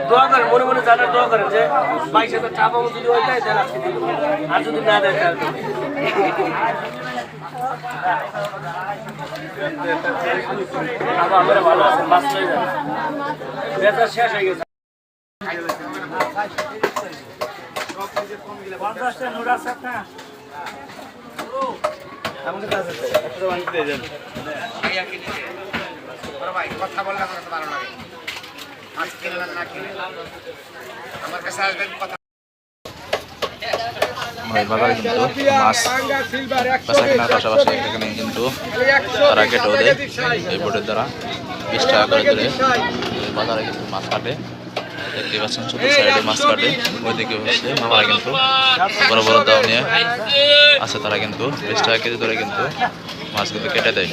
দোয়া করেন মনে মনে জানার দোয়া করেন যে 22,000 টাকা যদি ওই দেয় তাহলে আজকে দিব, আর যদি না দেয় তাহলে আমরা ভালো আছেন, বাস হয়ে যাবে, বেচা শেষ হয়ে গেছে। কথা বললে আমার ভালো লাগে, মাছ কিনলাম না কিনে আমার কাছে আসবেন কথা। বাজারে কিন্তু মাছ বেচা কেনার পাশাপাশি এখানে কিন্তু তারা কেটেও দেয় এই বোর্ডের দ্বারা 20 টাকা করে ধরে বাজারে কিন্তু মাছ কাটে। দেখতে পাচ্ছেন ছোট সাইডে মাছ কাটে, ওইদিকে হচ্ছে মামারা কিন্তু বড় বড় দাও নিয়ে আছে, তারা কিন্তু 20 টাকা কেজি ধরে কিন্তু মাছ কিন্তু কেটে দেয়।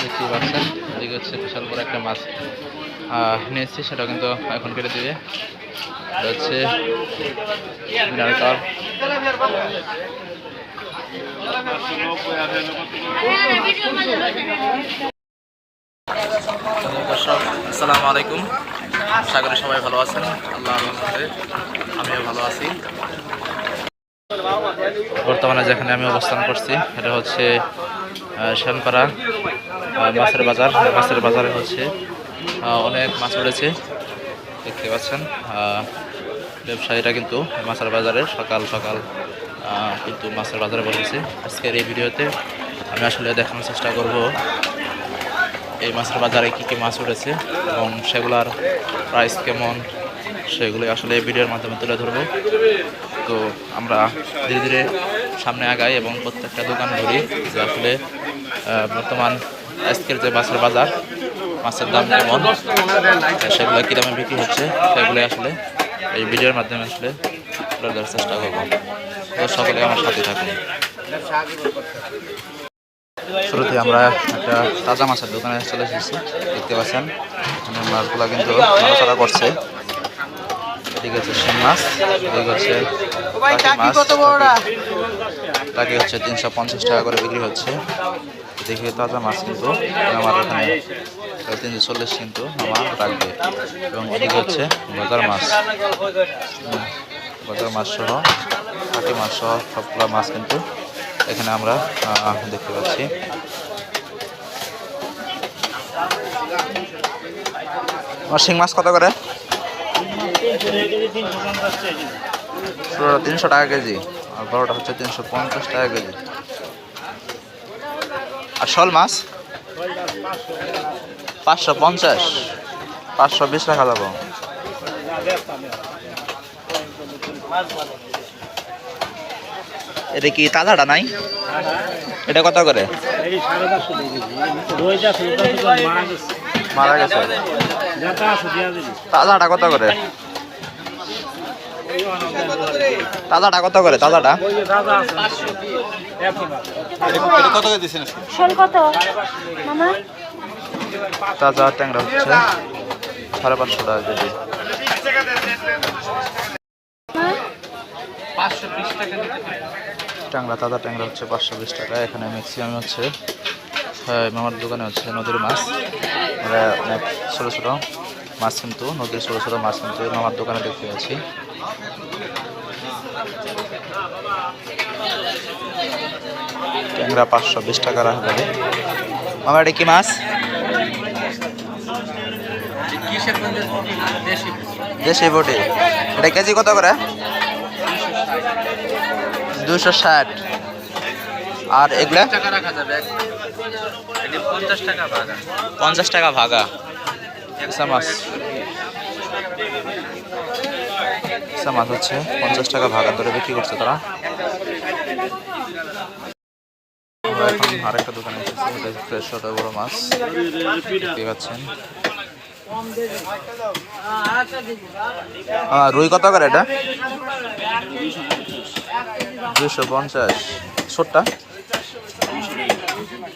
দেখতে পাচ্ছেন এদিকে হচ্ছে বিশাল বড় একটা মাছ নিয়েছি, সেটা কিন্তু এখন কেটে দিবে। হচ্ছে আসসালামু আলাইকুম, আশা করি সবাই ভালো আছেন। আল্লাহ আমিও ভালো আছি। বর্তমানে যেখানে আমি অবস্থান করছি এটা হচ্ছে শ্যামপাড়া মাছের বাজার। মাছের বাজারে হচ্ছে অনেক মাছ উঠেছে, দেখতে পাচ্ছেন। ব্যবসায়ীরা কিন্তু মাছের বাজারে সকাল সকাল কিন্তু মাছের বাজারে বসেছে। আজকের এই ভিডিওতে আমি আসলে দেখানোর চেষ্টা করব এই মাছের বাজারে কী কী মাছ উঠেছে এবং সেগুলার প্রাইস কেমন, সেগুলো আসলে এই ভিডিওর মাধ্যমে তুলে ধরবো। তো আমরা ধীরে ধীরে সামনে আগাই এবং প্রত্যেকটা দোকান ধরি যে আসলে বর্তমান আজকের যে মাছের বাজার, মাছের দাম কেমন, সেগুলো কী দামে বিক্রি হচ্ছে, সেগুলো আসলে এই ভিডিওর মাধ্যমে আসলে তুলে ধরার চেষ্টা করবো। তো সকলে আমার সাথে থাকুন। শুরুতে আমরা একটা তাজা মাছের দোকানে চলে এসেছি, দেখতে পাচ্ছেন মাছগুলো কিন্তু নড়াচড়া করছে। এদিকে হচ্ছে শিং মাছ, এদিকে হচ্ছে টাকি হচ্ছে 350 টাকা করে বিক্রি হচ্ছে। এদিকে তাজা মাছ কিন্তু আমার এখানে 340 কিন্তু আমার রাখবে। এবং এদিকে হচ্ছে বাজার মাছ, বাজার মাছ সহ টাকি মাছ সহ সবগুলো মাছ কিন্তু এখানে আমরা দেখতে পাচ্ছি। শিং মাছ কত করে? 300 টাকা কেজি, আর বড়টা হচ্ছে 350 টাকা কেজি। আর শোল মাছ 550, 520 টাকা যাবো। এটা কি তাজাটা নাই? এটা কত করে? মারা গেছে। তাজাটা কত করে? তাজাটা কত করে? তাজাটা কত করে দিচ্ছেন? তাজা ট্যাংরা হচ্ছে 550 টাকা কেজি। 520 টাকা ট্যাংরা, তাজা ট্যাংরা হচ্ছে 520 টাকা। এখানে ম্যাক্সিমাম হচ্ছে মামার দোকানে হচ্ছে নদীর মাছ, অনেক ছোটো ছোটো মাছ কিন্তু নদীর ছোটো ছোটো মাছ কিন্তু মামার দোকানে দেখতে পাচ্ছি। ট্যাংরা 520 টাকা রাখবে। মামা এটা কি মাছ? দেশি বটি। এটা কেজি কত করে? 260। আর এগুলা 50 টাকা ভাগা। মাছ মাছ হচ্ছে 50 টাকা ভাগা ধরে বিক্রি করছে তারা। এখন আরেকটা দোকানে এসেছি, ফ্রেশ বড় মাছ দেখতে পাচ্ছেন। রুই কত করে এটা? 250। ছোটটা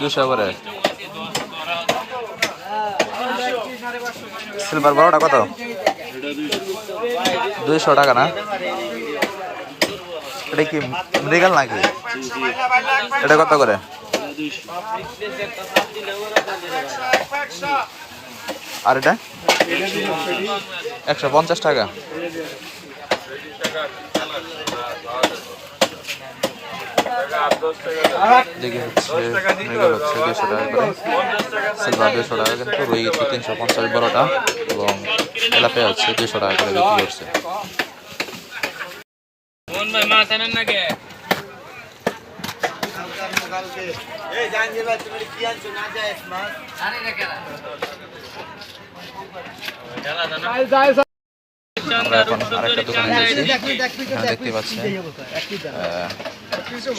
200 করে। সিলভার বড়টা কত? 200 টাকা না? এটা কি মৃগাল নাকি? এটা কত করে? আর এটা 150 টাকা। দেখি হচ্ছে মৃগাল হচ্ছে 200 টাকা করে, সিলভার 200 টাকা, কিন্তু রুই 350 বড়টা, এবং তেলাপিয়া হচ্ছে 200 টাকা করে বিক্রি করছে। আমরা এখন আরেকটা দোকানে এসেছি, দেখতে পাচ্ছেন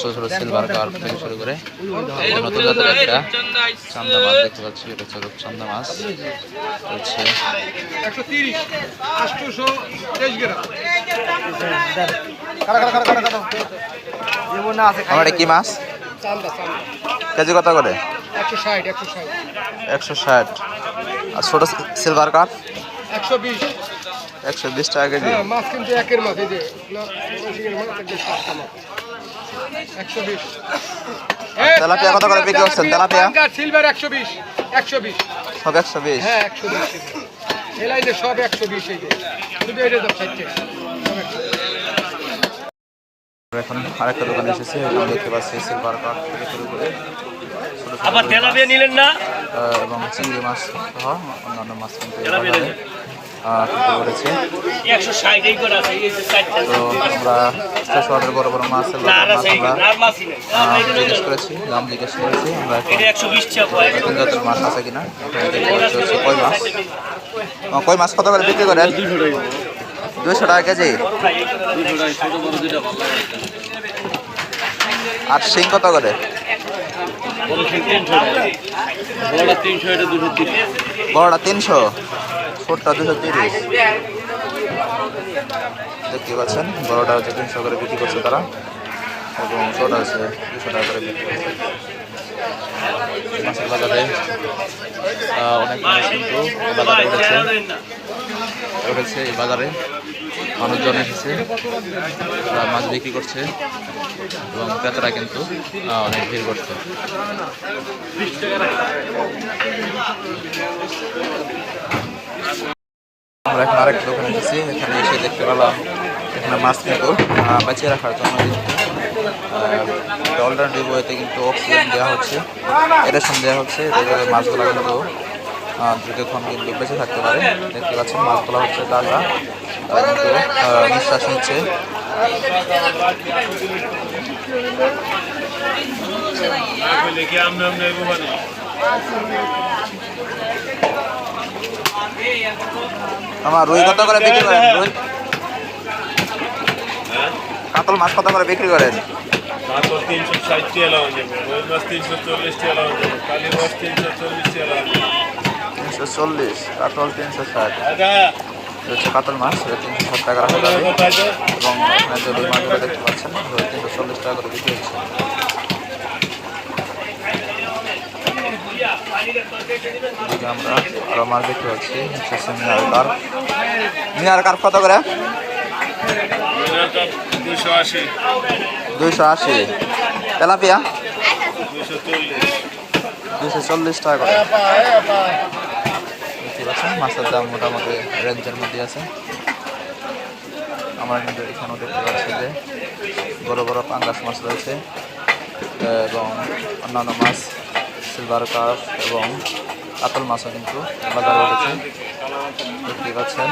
ছোট ছোট সিলভার কার্প থেকে শুরু করে নতুন জাতের একটা চান্দা মাছ দেখতে পাচ্ছি। এটা হচ্ছে চান্দা মাছ, হচ্ছে আমার কি মাছ? কেজি কত করে? 160। আর ছোট সিলভার কাপ 120 টাকা কেজি। মাছ কিন্তু একের মাছ, এই যে 120। তেলাপিয়া কত করে বিক্রি করছেন? তেলাপিয়া সিলভার 120 সব 120। হ্যাঁ 120 এই লাইনে সব 120। এই যে শুধু এটা দাম 60 এখন আরেকটা দোকানে এসেছি, এখানে দেখতে পাচ্ছি সিলভার কাপ থেকে শুরু করে আবার তেলাপিয়া নিলেন না, এবং চিংড়ি মাছ সহ অন্যান্য মাছ কিন্তু করেছে। 160 করে আছে এই যে চারটা। তো আমরা শহরের বড় বড় মাছ জিজ্ঞেস করেছি, দাম জিজ্ঞেস করেছি আমরা। এখন 120 টাকা নতুন জাতের মাছ আছে কিনা হচ্ছে কই মাছ। কই মাছ কত করে বিক্রি করেন? 200 টাকা কেজি। আর শিং কত করে? বড়টা 300, ছোটটা 230। দেখতে পাচ্ছেন বড়টা হচ্ছে 300 করে বিক্রি করছে তারা, এবং ছোটটা হচ্ছে 200 টাকা করে বিক্রি করছে। মাছের বাজারে অনেক মানুষ কিন্তু বাজারে উঠেছে। এই বাজারে মানুষজন এসেছে, তারা মাছ বিক্রি করছে, এবং ক্রেতারা কিন্তু অনেক ভিড় করছে। আমরা এখন আরেকটা দোকানে এসেছি, এখানে এসে দেখতে পেলাম এখানে মাছ কিন্তু বাঁচিয়ে রাখার জন্য অল্টারনেটিভ ওয়েতে কিন্তু অক্সিজেন দেওয়া হচ্ছে, এরেশন দেওয়া হচ্ছে, এভাবে মাছগুলো কিন্তু দীর্ঘক্ষণ কিন্তু বেঁচে থাকতে পারে। দেখতে পাচ্ছেন মাছগুলো হচ্ছে তাজা, তারা কিন্তু নিঃশ্বাস নিচ্ছে। আমার রুই কত করে বিক্রি করেন? রুই কাতল মাছ কত করে বিক্রি করেন? 360 টাকা লাগানো যাবে, রুই মাছ 340 টাকা লাগানো যাবে, কালী মাছ 340 টাকা লাগানো যাবে। 340, কাতল 360। হচ্ছে কাতল মাছ 360 টাকা রাখা যাবে, এবং এখানে যে রুই মাছগুলো দেখতে পাচ্ছেন 340 টাকা করে বিক্রি হচ্ছে। এদিকে আমরা আরো মাছ দেখতে পাচ্ছি, হচ্ছে মিনার কার্প কত করে? 280। তেলাপিয়া 240 টাকা করে। দেখতে পাচ্ছেন মাছের দাম মোটামুটি রেঞ্জের মধ্যে আছে। আমরা কিন্তু এখানেও দেখতে পাচ্ছি যে বড় বড় পাঙ্গাস মাছ রয়েছে, এবং অন্যান্য মাছ সিলভার কার্প এবং কাতল মাছও কিন্তু বাজারে উঠেছে, দেখতে পাচ্ছেন।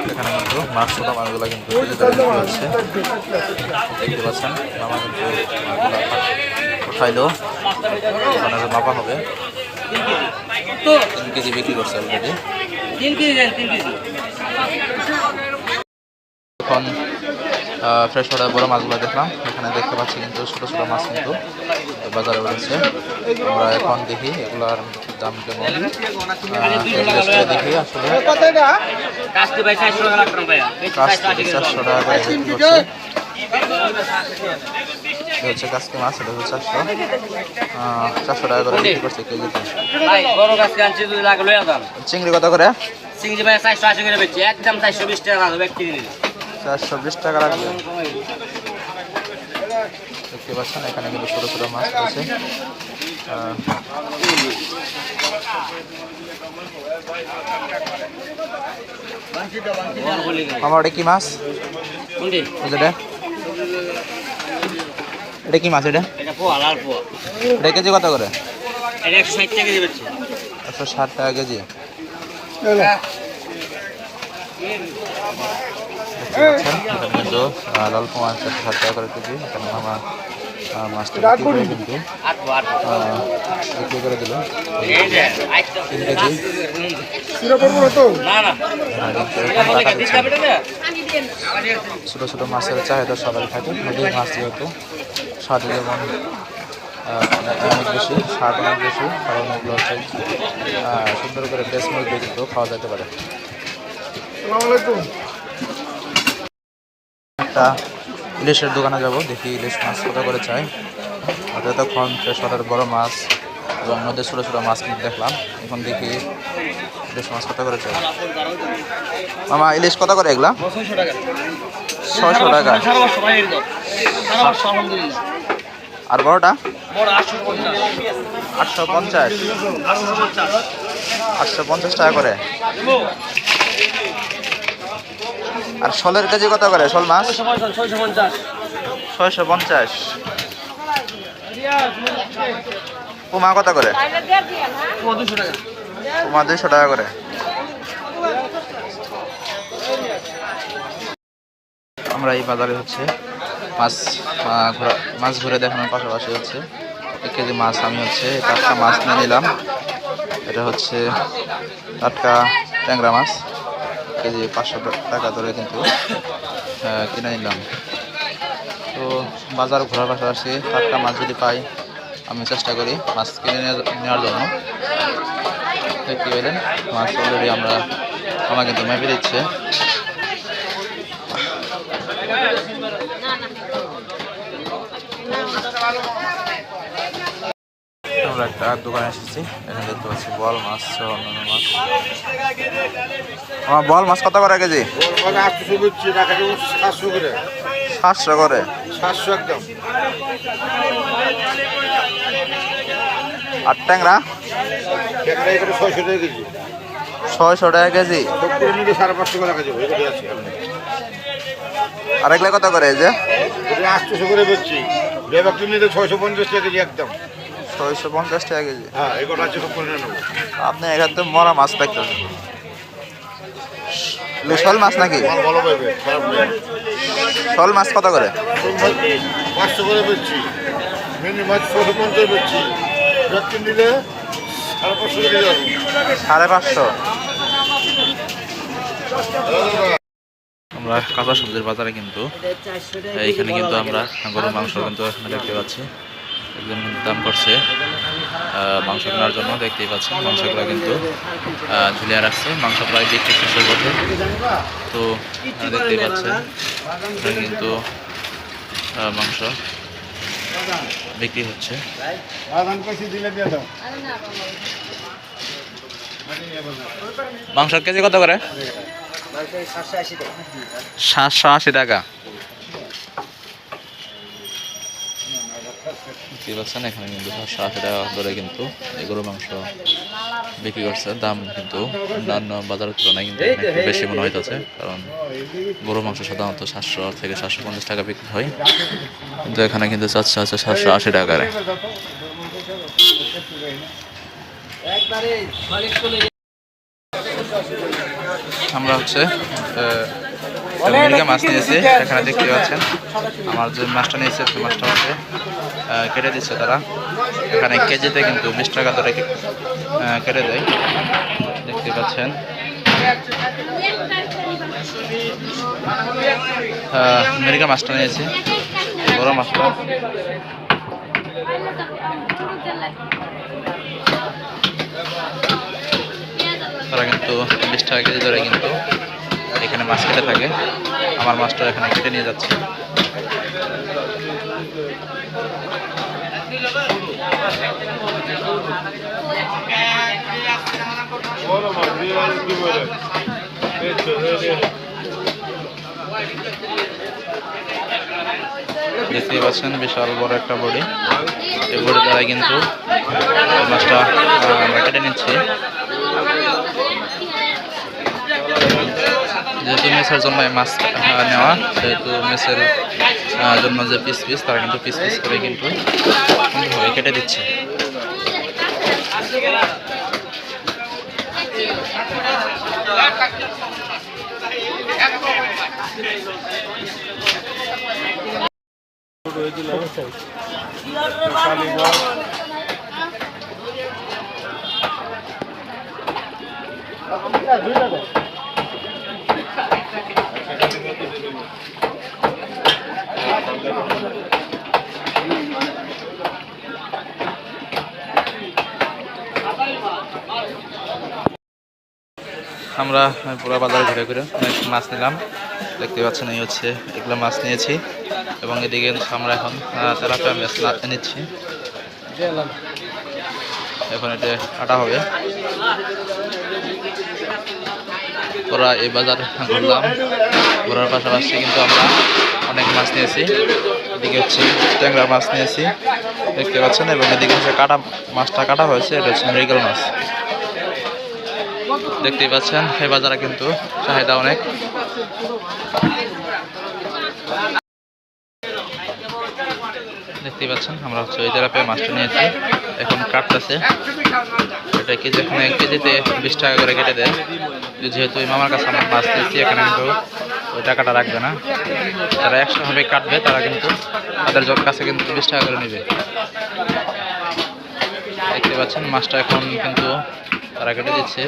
এখানে কিন্তু মাছ ছোটা মাছগুলো কিন্তু হচ্ছে, দেখতে পাচ্ছেন মামা কিন্তু খাইলো ওখানে মাপা হবে 3 কেজি বিক্রি করছে অলরেডি। এখন ফ্রেশ ওটা বড় মাছগুলো দেখলাম, এখানে দেখতে পাচ্ছি কিন্তু ছোটো ছোটো মাছ কিন্তু বাজারে উঠেছে। আমরা এখন দেখি এগুলার দাম কেমন, দেখি আসলে কাস্তে 400 টাকা করে বিক্রি করছে। এটা হচ্ছে কাস্তে মাছ, এটা হচ্ছে 400 টাকা করে বিক্রি করছে কেজিতে। চিংড়ি কত করে? চিংড়ি ভাই 480 করে বেচছি, একদম 420 টাকা লাগবে ব্যক্তি নিলে। 420 টাকা লাগবে। দেখতে পাচ্ছেন এখানে কিন্তু ছোটো ছোটো মাছ রয়েছে। আমার এটা কি মাছ? এটা কি মাছ? এটা এটা কেজি কত করে? 160 টাকা কেজি বেচছি। 160 টাকা কেজি। এখানে কিন্তু লাল মাছ 160 টাকা করে কেজি। এখানে মামা মাছটা বিক্রি করে কিন্তু বিক্রি করে দিল 3 কেজি। ছোটো ছোটো মাছের চাহিদা সবাই থাকে, নদীর মাছ যেহেতু স্বাদে যেমন অনেক বেশি, স্বাদ অনেক বেশি, কারণ এগুলো হচ্ছে সুন্দর করে বেশ মাছ দিয়ে কিন্তু খাওয়া যেতে পারে। একটা ইলিশের দোকানে যাব, দেখি ইলিশ মাছ কত করে চাই। এতক্ষণ ফ্রেশ ওয়াটার বড় মাছ এবং নদীর ছোটো ছোটো মাছ কিন্তু দেখলাম, এখন দেখি ইলিশ মাছ কত করে চাই। মামা ইলিশ কত করে এগুলা? 600 টাকা। আর বড়টা 850 টাকা করে। আর শোলের কেজি কত করে? শোল মাছ 650। পুমা কত করে? পুমা 200 টাকা করে। আমরা এই বাজারে হচ্ছে মাছ ঘুরে দেখানোর পাশাপাশি হচ্ছে 1 কেজি মাছ আমি হচ্ছে টাটকা মাছ নিয়ে নিলাম। এটা হচ্ছে টাটকা ট্যাংরা মাছ, কেজি 500 টাকা ধরে কিন্তু কিনে নিলাম। তো বাজার ঘোরার পাশাপাশি টাটকা মাছ যদি পাই আমি চেষ্টা করি মাছ কিনে নেওয়ার জন্য। দেখতে পেলেন মাছ অলরেডি আমরা কিন্তু মেপে দিচ্ছে। আমরা একটা দোকানে এসেছি, এখানে দেখতে পাচ্ছি বল মাছ সহ অন্যান্য মাছ। আমার বল মাছ কত করে কেজি? 700 করে। 700 একদম। আর ট্যাংরা 600 টাকা কেজি। 600 টাকা কেজি। 550 টাকা কেজি। আর এগুলা কত করে? এই যে 800 করে বেচছি, বেবাক নিলে 650 টাকা কেজি একদম। 650 টাকা কেজি। হ্যাঁ, এগুলো আছে সব করে নেবো। আপনি এখান থেকে মরা মাছ দেখতেছেন। শোল মাছ নাকি? ভালো পাইবে, খারাপ নেই। শোল মাছ কত করে? 500 করে বেচছি, মিনি মাছ 650 বেচছি, ব্যক্তি নিলে 550 করে যাবে। 550। আমরা কাঁচা সবজির বাজারে কিন্তু এইখানে কিন্তু আমরা গরুর মাংস কিন্তু এখানে দেখতে পাচ্ছি, একজন কিন্তু দাম করছে মাংস কেনার জন্য। দেখতেই পাচ্ছেন মাংসগুলো কিন্তু ঝুলিয়ে রাখছে, মাংস প্রায় বিক্রি শেষের পথে। তো দেখতেই পাচ্ছেন এখানে কিন্তু মাংস বিক্রি হচ্ছে। মাংস কেজি কত করে? 780 টাকা। দেখতে পাচ্ছেন এখানে কিন্তু 780 টাকা ধরে কিন্তু এগুলো মাংস বিক্রি করছে। দাম কিন্তু অন্যান্য বাজারের তুলনায় কিন্তু একটু বেশি মনে হইতেছে, কারণ গরু মাংস সাধারণত 700 থেকে 750 টাকা বিক্রি হয়, কিন্তু এখানে কিন্তু চাচ্ছে 780 টাকায়। আমরা হচ্ছে মিরিকা মাছ নিয়েছে, এখানে দেখতে পাচ্ছেন। আমার যে মাছটা নিয়েছে সেই মাছটা হচ্ছে কেটে দিচ্ছে তারা। এখানে কেজিতে কিন্তু 20 টাকা ধরে কেটে দেয়, দেখতে পাচ্ছেন। মিরিকা মাছটা নিয়েছি, বড় মাছটা। তারা কিন্তু 20 টাকা কেজি ধরে কিন্তু এখানে মাছ কেটে থাকে। আমার মাছটা এখানে কেটে নিয়ে যাচ্ছে। দেখতেই পাচ্ছেন বিশাল বড় একটা বড়ি। এই বড়ি দ্বারা কিন্তু মাছটা আমরা কেটে নিচ্ছি। যেহেতু মেসের জন্য মাছ নেওয়া, সেহেতু মেসের জন্য যে পিস পিস তারা কিন্তু পিস পিস করে কিন্তু কেটে দিচ্ছে। আমরা পুরো বাজারে ঘুরে ঘুরে অনেক মাছ নিলাম, দেখতে পাচ্ছেন। এই হচ্ছে এগুলো মাছ নিয়েছি এবং এদিকে আমরা এখন তেলাপিয়া মাছ নিচ্ছি। এখন এটা কাটা হবে। পুরা এই বাজার ঘুরলাম, ঘোরার পাশাপাশি কিন্তু আমরা অনেক মাছ নিয়েছি। এদিকে হচ্ছে ট্যাংরা মাছ নিয়েছি, দেখতে পাচ্ছেন। এবং এদিকে হচ্ছে কাটা মাছটা কাটা হয়েছে, এটা হচ্ছে মৃগেল মাছ, দেখতেই পাচ্ছেন। এই বাজারে কিন্তু চাহিদা অনেক। দেখতেই পাচ্ছেন আমরা হচ্ছে ওই তেলাপিয়া মাছটা নিয়েছি, এখন কাটতেছে। এটা কেজি এখানে কেজিতে 20 টাকা করে কেটে দেয়। যেহেতু ওই মামার কাছে আমরা মাছ নিয়েছি, এখানে কিন্তু ওই টাকাটা রাখবে না, তারা একশোভাবে কাটবে। তারা কিন্তু তাদের কাছে কিন্তু 20 টাকা করে নেবে। দেখতে পাচ্ছেন মাছটা এখন কিন্তু তারা কেটে দিচ্ছে।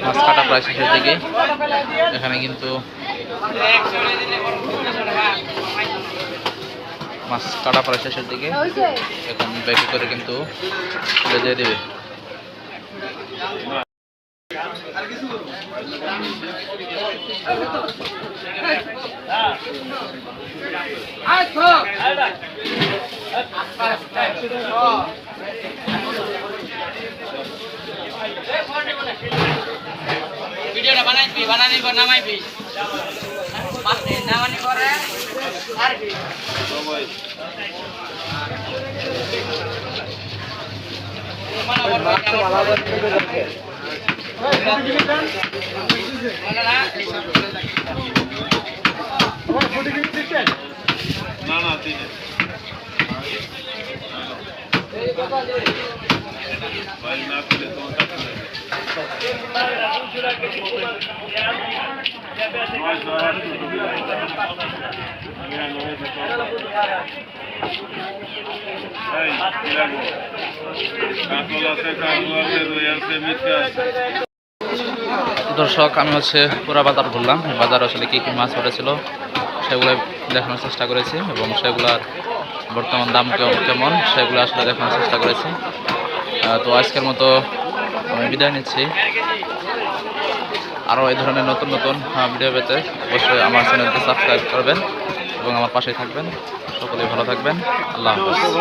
মাছ কাটা প্রায় শেষের দিকে। এখানে কিন্তু মাছ কাটা প্রায় শেষের দিকে। এখন ব্যাকে করে কিন্তু দিয়ে দেবে। ভিডিওটা বানাইবি, বানানি পর নামাইবি, নামানি করে আর কি না তিনে ভাই না করে তোমার দর্শক, আমি হচ্ছে পুরা বাজার ঘুরলাম। বাজার আসলে কি কি মাছ উঠেছিল সেগুলো দেখানোর চেষ্টা করেছি এবং সেগুলোর বর্তমান দাম কেমন সেগুলো আসলে দেখানোর চেষ্টা করেছি। তো আজকের মতো আমি বিদায় নিচ্ছি। আরও এই ধরনের নতুন নতুন ভিডিও পেতে অবশ্যই আমার চ্যানেলকে সাবস্ক্রাইব করবেন এবং আমার পাশে থাকবেন। সকলেই ভালো থাকবেন। আল্লাহ হাফেজ।